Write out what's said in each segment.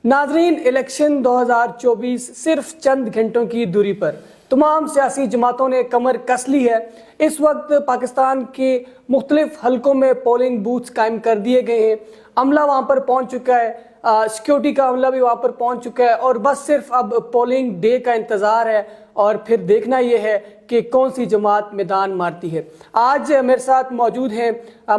ناظرین، الیکشن 2024 صرف چند گھنٹوں کی دوری پر تمام سیاسی جماعتوں نے کمر کس لی ہے۔ اس وقت پاکستان کے مختلف حلقوں میں پولنگ بوتھس قائم کر دیے گئے ہیں، عملہ وہاں پر پہنچ چکا ہے، سیکیورٹی کا عملہ بھی وہاں پر پہنچ چکا ہے، اور بس صرف اب پولنگ ڈے کا انتظار ہے اور پھر دیکھنا یہ ہے کہ کون سی جماعت میدان مارتی ہے۔ آج میرے ساتھ موجود ہیں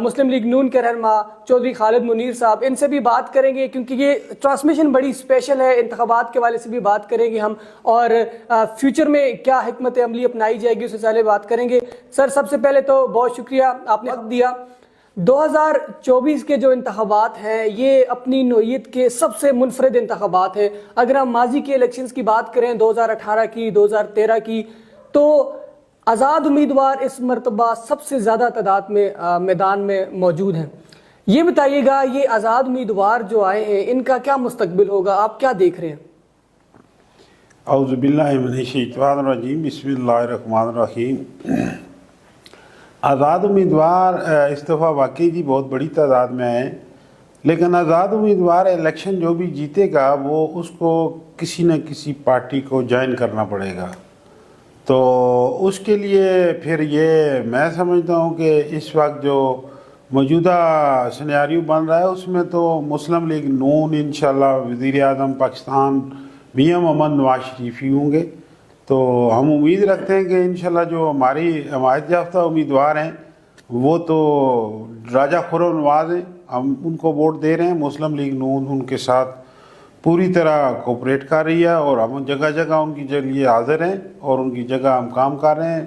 مسلم لیگ نون کے رہنما چودھری خالد منیر صاحب، ان سے بھی بات کریں گے کیونکہ یہ ٹرانسمیشن بڑی اسپیشل ہے، انتخابات کے والے سے بھی بات کریں گے ہم، اور فیوچر میں کیا حکمت عملی اپنائی جائے گی اس سے پہلے بات کریں گے۔ سر، سب سے پہلے تو بہت شکریہ آپ نے وقت دیا۔ 2024 کے جو انتخابات ہیں یہ اپنی نوعیت کے سب سے منفرد انتخابات ہیں۔ اگر ہم ماضی کے الیکشنز کی بات کریں 2018 کی، 2013 کی، تو آزاد امیدوار اس مرتبہ سب سے زیادہ تعداد میں میدان میں موجود ہیں۔ یہ بتائیے گا، یہ آزاد امیدوار جو آئے ہیں ان کا کیا مستقبل ہوگا، آپ کیا دیکھ رہے ہیں؟ اعوذ باللہ من الشیطان الرجیم، بسم اللہ الرحمن الرحیم۔ آزاد امیدوار اس دفعہ واقعی جی بہت بڑی تعداد میں ہیں، لیکن آزاد امیدوار الیکشن جو بھی جیتے گا وہ اس کو کسی نہ کسی پارٹی کو جوائن کرنا پڑے گا، تو اس کے لیے پھر یہ میں سمجھتا ہوں کہ اس وقت جو موجودہ سینیریو بن رہا ہے اس میں تو مسلم لیگ نون انشاءاللہ وزیر اعظم پاکستان میاں محمد نواز شریف ہی ہوں گے، تو ہم امید رکھتے ہیں کہ انشاءاللہ جو ہماری حمایت یافتہ امیدوار ہیں وہ تو راجہ خرم نواز ہیں، ہم ان کو ووٹ دے رہے ہیں۔ مسلم لیگ نون ان کے ساتھ پوری طرح کوپریٹ کر رہی ہے اور ہم جگہ جگہ ان کی لیے حاضر ہیں اور ان کی جگہ ہم کام کر رہے ہیں،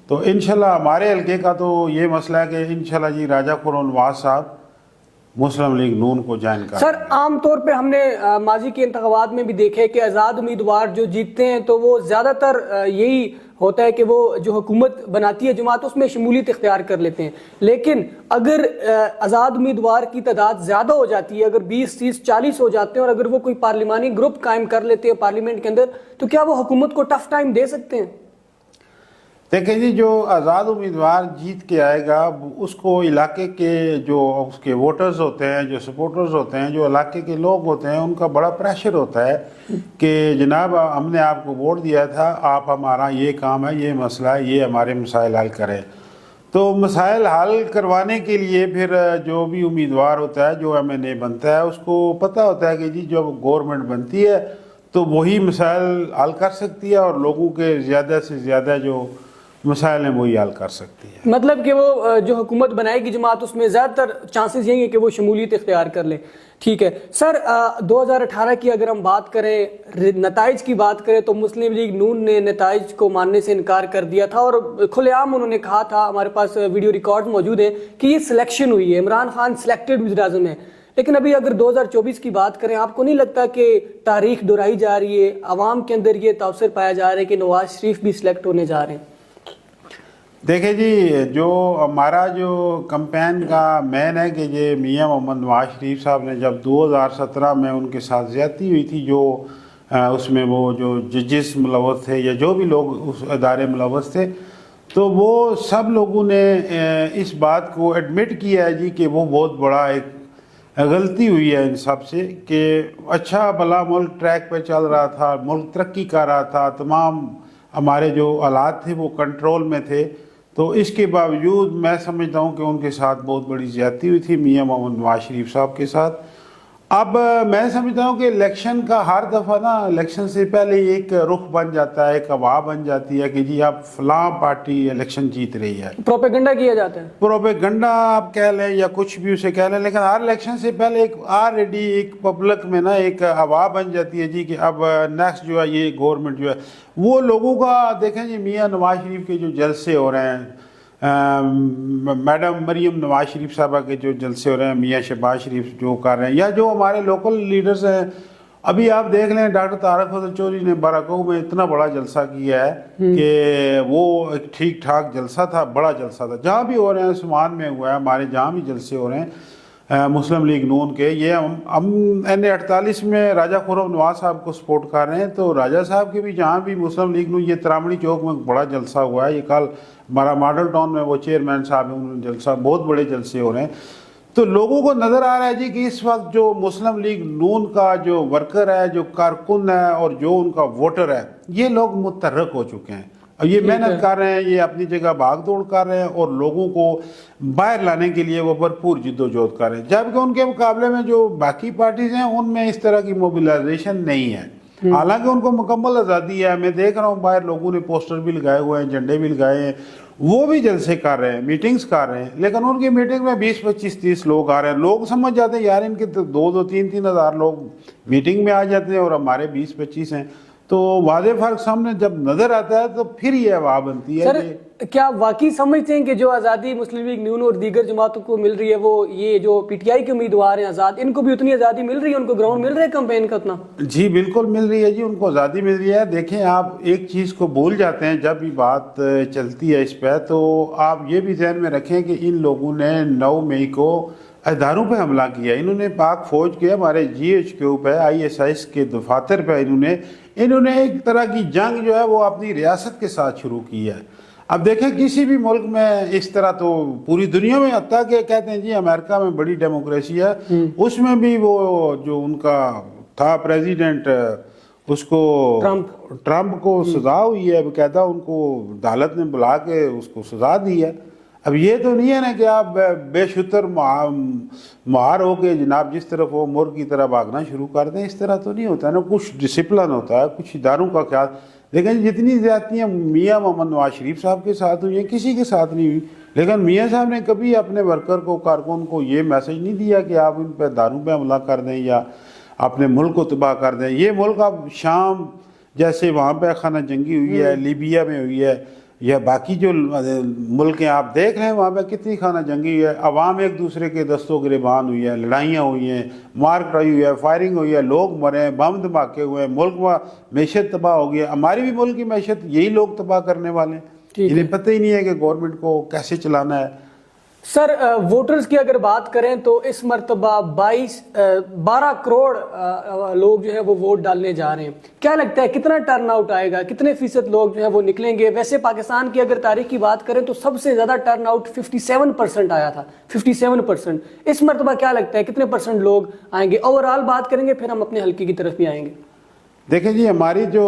تو انشاءاللہ ہمارے حلقے کا تو یہ مسئلہ ہے کہ انشاءاللہ جی راجہ خرم نواز صاحب مسلم لیگ نون کو جوائن کر۔ سر، عام طور پہ ہم نے ماضی کے انتخابات میں بھی دیکھے کہ آزاد امیدوار جو جیتتے ہیں تو وہ زیادہ تر یہی ہوتا ہے کہ وہ جو حکومت بناتی ہے جماعت اس میں شمولیت اختیار کر لیتے ہیں، لیکن اگر آزاد امیدوار کی تعداد زیادہ ہو جاتی ہے، اگر 20، 30، 40 ہو جاتے ہیں اور اگر وہ کوئی پارلیمانی گروپ قائم کر لیتے ہیں پارلیمنٹ کے اندر، تو کیا وہ حکومت کو ٹف ٹائم دے سکتے ہیں؟ دیکھیں جی، جو آزاد امیدوار جیت کے آئے گا اس کو علاقے کے جو اس کے ووٹرز ہوتے ہیں، جو سپورٹرز ہوتے ہیں، جو علاقے کے لوگ ہوتے ہیں، ان کا بڑا پریشر ہوتا ہے کہ جناب ہم نے آپ کو ووٹ دیا تھا، آپ ہمارا یہ کام ہے، یہ مسئلہ ہے، یہ ہمارے مسائل حل کریں۔ تو مسائل حل کروانے کے لیے پھر جو بھی امیدوار ہوتا ہے، جو MNA بنتا ہے، اس کو پتہ ہوتا ہے کہ جی جب گورنمنٹ بنتی ہے تو وہی مسائل حل کر سکتی ہے اور لوگوں کے زیادہ سے زیادہ جو مسائل ہیں وہی حل کر سکتی ہے۔ مطلب کہ وہ جو حکومت بنائے گی جماعت اس میں زیادہ تر چانسز یہی ہیں کہ وہ شمولیت اختیار کر لیں۔ ٹھیک ہے سر، 2018 کی اگر ہم بات کریں، نتائج کی بات کریں، تو مسلم لیگ نون نے نتائج کو ماننے سے انکار کر دیا تھا اور کھلے عام انہوں نے کہا تھا، ہمارے پاس ویڈیو ریکارڈ موجود ہیں، کہ یہ سلیکشن ہوئی ہے، عمران خان سلیکٹڈ وزیر اعظم ہے۔ لیکن ابھی اگر 2024 کی بات کریں، آپ کو نہیں لگتا کہ تاریخ دہرائی جا رہی ہے، عوام کے اندر یہ تاثر پایا جا رہا ہے کہ نواز شریف بھی سلیکٹ ہونے جا رہے ہیں؟ دیکھیں جی، جو ہمارا جو کمپین کا مین ہے کہ یہ میاں محمد نواز شریف صاحب نے جب 2017 میں ان کے ساتھ زیادتی ہوئی تھی، جو اس میں وہ جو ججز ملوث تھے یا جو بھی لوگ اس ادارے ملوث تھے، تو وہ سب لوگوں نے اس بات کو ایڈمٹ کیا ہے جی کہ وہ بہت بڑا ایک غلطی ہوئی ہے ان سب سے، کہ اچھا بھلا ملک ٹریک پہ چل رہا تھا، ملک ترقی کر رہا تھا، تمام ہمارے جو حالات تھے وہ کنٹرول میں تھے، تو اس کے باوجود میں سمجھتا ہوں کہ ان کے ساتھ بہت بڑی زیادتی ہوئی تھی میاں محمد نواز شریف صاحب کے ساتھ۔ اب میں سمجھتا ہوں کہ الیکشن کا ہر دفعہ نا، الیکشن سے پہلے ایک رخ بن جاتا ہے، ایک ہوا بن جاتی ہے کہ جی اب فلاں پارٹی الیکشن جیت رہی ہے، پروپیگنڈا کیا جاتا ہے، پروپیگنڈا آپ کہہ لیں یا کچھ بھی اسے کہہ لیں، لیکن ہر الیکشن سے پہلے ایک آلریڈی ایک پبلک میں نا ایک ہوا بن جاتی ہے جی کہ اب نیکسٹ جو ہے یہ گورنمنٹ جو ہے وہ لوگوں کا۔ دیکھیں جی، میاں نواز شریف کے جو جلسے ہو رہے ہیں، میڈم مریم نواز شریف صاحبہ کے جو جلسے ہو رہے ہیں، میاں شہباز شریف جو کر رہے ہیں، یا جو ہمارے لوکل لیڈرز ہیں، ابھی آپ دیکھ لیں ڈاکٹر طارق فضل چودھری نے بارہکہو میں اتنا بڑا جلسہ کیا ہے کہ وہ ایک ٹھیک ٹھاک جلسہ تھا، بڑا جلسہ تھا۔ جہاں بھی ہو رہے ہیں، سمان میں ہوا ہے، ہمارے جہاں بھی جلسے ہو رہے ہیں مسلم لیگ نون کے، یہ ہم N48 میں راجہ خرم نواز صاحب کو سپورٹ کر رہے ہیں، تو راجہ صاحب کے بھی جہاں بھی مسلم لیگ نون، یہ ترامڑی چوک میں بڑا جلسہ ہوا ہے، یہ کل ہمارا ماڈل ٹاؤن میں وہ چیئرمین صاحب ہیں، انہوں نے جلسہ، بہت بڑے جلسے ہو رہے ہیں۔ تو لوگوں کو نظر آ رہا ہے جی کہ اس وقت جو مسلم لیگ نون کا جو ورکر ہے، جو کارکن ہے اور جو ان کا ووٹر ہے، یہ لوگ متحرک ہو چکے ہیں، اور یہ محنت کر رہے ہیں، یہ اپنی جگہ بھاگ دوڑ کر رہے ہیں اور لوگوں کو باہر لانے کے لیے وہ بھرپور جد و جہد کر رہے ہیں، جبکہ ان کے مقابلے میں جو باقی پارٹیز ہیں ان میں اس طرح کی موبلائزیشن نہیں ہے۔ حالانکہ ان کو مکمل آزادی ہے، میں دیکھ رہا ہوں باہر لوگوں نے پوسٹر بھی لگائے ہوئے ہیں، جھنڈے بھی لگائے ہیں، وہ بھی جلسے کر رہے ہیں، میٹنگز کر رہے ہیں، لیکن ان کی میٹنگ میں 20 25 30 لوگ آ رہے ہیں۔ لوگ سمجھ جاتے ہیں یار ان کے 2 3 ہزار لوگ میٹنگ میں آ جاتے ہیں اور ہمارے 20 25 ہیں، تو واضح فرق سامنے جب نظر آتا ہے تو پھر یہ ہوا بنتی ہے۔ سر کیا واقعی سمجھتے ہیں کہ جو آزادی مسلم لیگ نون اور دیگر جماعتوں کو مل رہی ہے، وہ یہ جو پی ٹی آئی کے امیدوار ہیں آزاد، ان کو بھی اتنی آزادی مل رہی ہے، ان کو گراؤنڈ مل رہا ہے کمپین کا اتنا؟ جی بالکل مل رہی ہے جی، ان کو آزادی مل رہی ہے۔ دیکھیں آپ ایک چیز کو بھول جاتے ہیں جب بھی بات چلتی ہے اس پہ، تو آپ یہ بھی ذہن میں رکھیں کہ ان لوگوں نے 9 مئی کو اداروں پہ حملہ کیا، انہوں نے پاک فوج کے ہمارے جی ایچ کیو پہ، آئی ایس آئی کے دفاتر پہ انہوں نے ایک طرح کی جنگ جو ہے وہ اپنی ریاست کے ساتھ شروع کی ہے۔ اب دیکھیں کسی بھی ملک میں اس طرح، تو پوری دنیا میں، حتیٰ کہ کہتے ہیں جی امریکہ میں بڑی ڈیموکریسی ہے، اس میں بھی وہ جو ان کا تھا پریزیڈنٹ، اس کو ٹرمپ کو سزا ہوئی ہے، باقاعدہ ان کو عدالت نے بلا کے اس کو سزا دی ہے۔ اب یہ تو نہیں ہے نا کہ آپ بے شتر مہار ہو کے جناب جس طرف وہ مرغ کی طرح بھاگنا شروع کر دیں، اس طرح تو نہیں ہوتا ہے نا، کچھ ڈسپلن ہوتا ہے، کچھ اداروں کا خیال۔ لیکن جتنی زیادتیاں میاں محمد نواز شریف صاحب کے ساتھ ہوئی ہیں، کسی کے ساتھ نہیں ہوئی، لیکن میاں صاحب نے کبھی اپنے ورکر کو، کارکن کو یہ میسج نہیں دیا کہ آپ ان پہ اداروں پہ حملہ کر دیں یا اپنے ملک کو تباہ کر دیں۔ یہ ملک اب شام جیسے وہاں پہ خانہ جنگی ہوئی ہے، لیبیا میں ہوئی ہے، یا باقی جو ملک ہیں آپ دیکھ رہے ہیں وہاں پہ کتنی خانہ جنگی ہوئی ہے، عوام ایک دوسرے کے دستوں گریبان ہوئی ہے، لڑائیاں ہوئی ہیں، مار کٹائی ہوئی ہے، فائرنگ ہوئی ہے، لوگ مرے ہیں، بم دھماکے ہوئے ہیں، ملک میں معیشت تباہ ہو گئی ہے۔ ہماری بھی ملک کی معیشت یہی لوگ تباہ کرنے والے ہیں، انہیں پتہ ہی نہیں ہے کہ گورنمنٹ کو کیسے چلانا ہے۔ سر ووٹرز کی اگر بات کریں تو اس مرتبہ 12 کروڑ لوگ جو ہے وہ ووٹ ڈالنے جا رہے ہیں، کیا لگتا ہے کتنا ٹرن آؤٹ آئے گا، کتنے فیصد لوگ جو ہے وہ نکلیں گے؟ ویسے پاکستان کی اگر تاریخ کی بات کریں تو سب سے زیادہ ٹرن آؤٹ 57% آیا تھا، 57%۔ اس مرتبہ کیا لگتا ہے کتنے % لوگ آئیں گے؟ اوورآل بات کریں گے پھر ہم اپنے حلقے کی طرف بھی آئیں گے۔ دیکھیں جی ہماری جو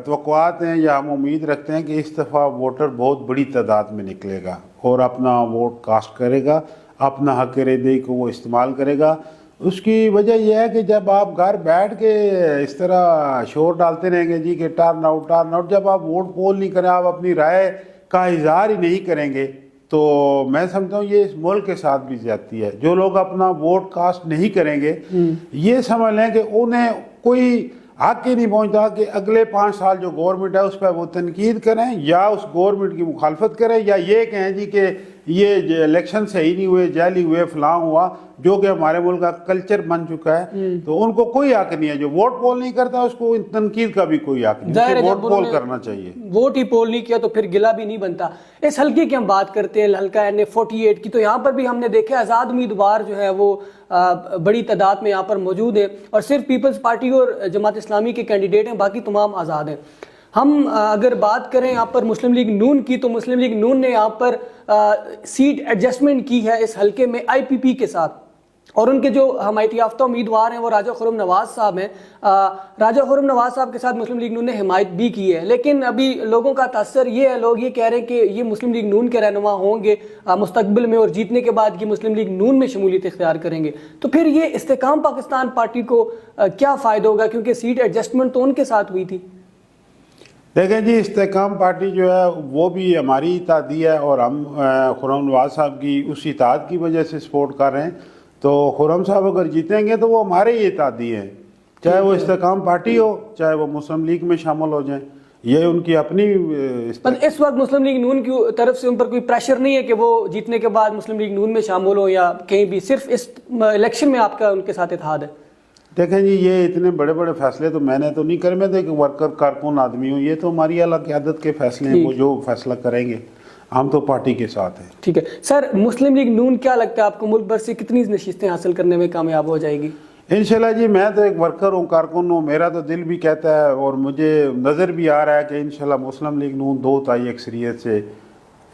توقعات ہیں یا ہم امید رکھتے ہیں کہ اس دفعہ ووٹر بہت بڑی تعداد میں نکلے گا اور اپنا ووٹ کاسٹ کرے گا، اپنا حق رائے کو وہ استعمال کرے گا۔ اس کی وجہ یہ ہے کہ جب آپ گھر بیٹھ کے اس طرح شور ڈالتے رہیں گے جی کہ ٹرن آؤٹ، جب آپ ووٹ پول نہیں کریں، آپ اپنی رائے کا اظہار ہی نہیں کریں گے، تو میں سمجھتا ہوں یہ اس ملک کے ساتھ بھی زیادتی ہے۔ جو لوگ اپنا ووٹ کاسٹ نہیں کریں گے، یہ سمجھ لیں کہ انہیں کوئی حق ہی نہیں پہنچتا کہ اگلے 5 سال جو گورنمنٹ ہے اس پہ وہ تنقید کریں یا اس گورنمنٹ کی مخالفت کریں یا یہ کہیں جی کہ یہ الیکشن صحیح نہیں ہوئے، جعلی ہوئے، فلاں ہوا، جو کہ ہمارے ملک کا کلچر بن چکا ہے۔ تو ان کو کوئی حق نہیں ہے، جو ووٹ پول نہیں کرتا اس کو تنقید کا بھی کوئی حق نہیں، ووٹ پول کرنا چاہیے۔ ووٹ ہی پول نہیں کیا تو پھر گلا بھی نہیں بنتا۔ اس حلقے کی ہم بات کرتے ہیں، حلقہ NA48 کی، تو یہاں پر بھی ہم نے دیکھا آزاد امیدوار جو ہے وہ بڑی تعداد میں یہاں پر موجود ہیں، اور صرف پیپلز پارٹی اور جماعت اسلامی کے کینڈیڈیٹ ہیں، باقی تمام آزاد ہیں۔ ہم اگر بات کریں یہاں پر مسلم لیگ نون کی، تو مسلم لیگ نون نے یہاں پر سیٹ ایڈجسٹمنٹ کی ہے اس حلقے میں IPP کے ساتھ، اور ان کے جو حمایت یافتہ امیدوار ہیں وہ راجہ خرم نواز صاحب ہیں۔ راجہ خرم نواز صاحب کے ساتھ مسلم لیگ نون نے حمایت بھی کی ہے، لیکن ابھی لوگوں کا تاثر یہ ہے، لوگ یہ کہہ رہے ہیں کہ یہ مسلم لیگ نون کے رہنما ہوں گے مستقبل میں، اور جیتنے کے بعد یہ مسلم لیگ نون میں شمولیت اختیار کریں گے۔ تو پھر یہ استحکام پاکستان پارٹی کو کیا فائدہ ہوگا، کیونکہ سیٹ ایڈجسٹمنٹ تو ان کے ساتھ ہوئی تھی؟ دیکھیں جی استحکام پارٹی جو ہے وہ بھی ہماری اتحادی ہے، اور ہم خرم نواز صاحب کی اس اتحاد کی وجہ سے سپورٹ کر رہے ہیں۔ تو خرم صاحب اگر جیتیں گے تو وہ ہمارے ہی اتحادی ہیں، چاہے وہ استحکام پارٹی ہو، چاہے وہ مسلم لیگ میں شامل ہو جائیں، یہ ان کی اپنی۔ اس وقت مسلم لیگ نون کی طرف سے ان پر کوئی پریشر نہیں ہے کہ وہ جیتنے کے بعد مسلم لیگ نون میں شامل ہو یا کہیں بھی، صرف اس الیکشن میں آپ کا ان کے ساتھ اتحاد ہے؟ دیکھیں جی یہ اتنے بڑے بڑے فیصلے تو میں نے تو نہیں کرے، میں تو ایک ورکر کارکن آدمی ہوں، یہ تو ہماری اعلیٰ قیادت کے فیصلے ہیں، وہ جو فیصلہ کریں گے، ہم تو پارٹی کے ساتھ ہیں۔ ٹھیک ہے سر، مسلم لیگ نون کیا لگتا ہے آپ کو ملک بھر سے کتنی نشستیں حاصل کرنے میں کامیاب ہو جائے گی؟ انشاءاللہ جی میں تو ایک ورکر ہوں، کارکن ہوں، میرا تو دل بھی کہتا ہے اور مجھے نظر بھی آ رہا ہے کہ انشاءاللہ مسلم لیگ نون 2 تائی اکثریت سے